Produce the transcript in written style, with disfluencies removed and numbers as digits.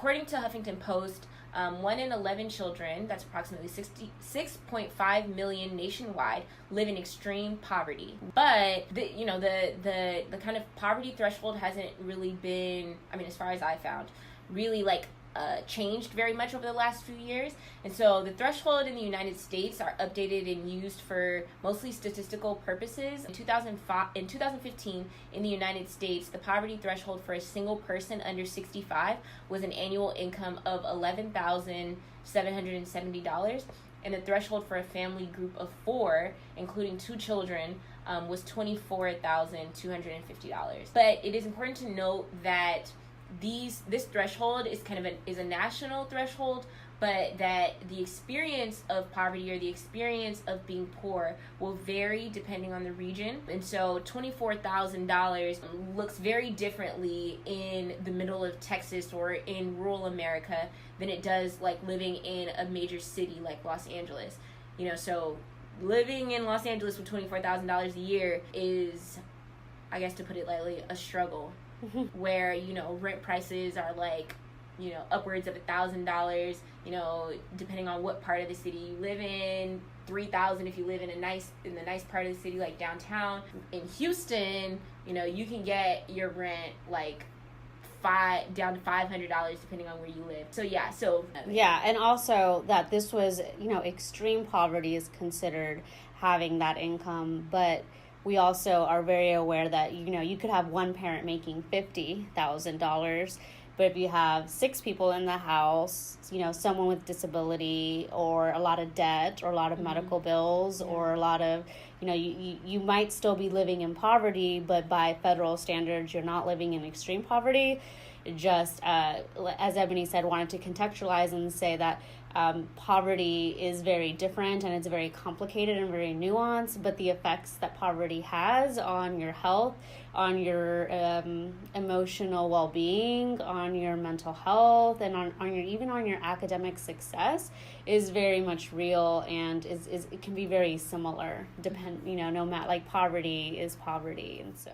according to Huffington Post, 1 in 11 children, that's approximately 6.5 million nationwide, live in extreme poverty. But the kind of poverty threshold hasn't really been, I mean, as far as I found, really changed very much over the last few years. And so the threshold in the United States are updated and used for mostly statistical purposes. In 2015, in the United States, the poverty threshold for a single person under 65 was an annual income of $11,770, and the threshold for a family group of 4, including 2 children, was $24,250. But it is important to note that this threshold is is a national threshold, but that the experience of poverty or the experience of being poor will vary depending on the region. And so $24,000 looks very differently in the middle of Texas or in rural America than it does living in a major city like Los Angeles. So living in Los Angeles with $24,000 a year is, I guess to put it lightly, a struggle. Where rent prices are upwards of $1,000, depending on what part of the city you live in. $3,000 if you live in the nice part of the city, like downtown. In Houston, you can get your rent down to $500 depending on where you live. And also that this was extreme poverty is considered having that income, but we also are very aware that, you could have one parent making $50,000, but if you have 6 people in the house, someone with disability or a lot of debt or a lot of medical bills or a lot of, you might still be living in poverty, but by federal standards, you're not living in extreme poverty. Just, as Ebony said, wanted to contextualize and say that poverty is very different and it's very complicated and very nuanced, but the effects that poverty has on your health, on your emotional well-being, on your mental health, and on your academic success is very much real, and it can be very similar. No matter, poverty is poverty, and so.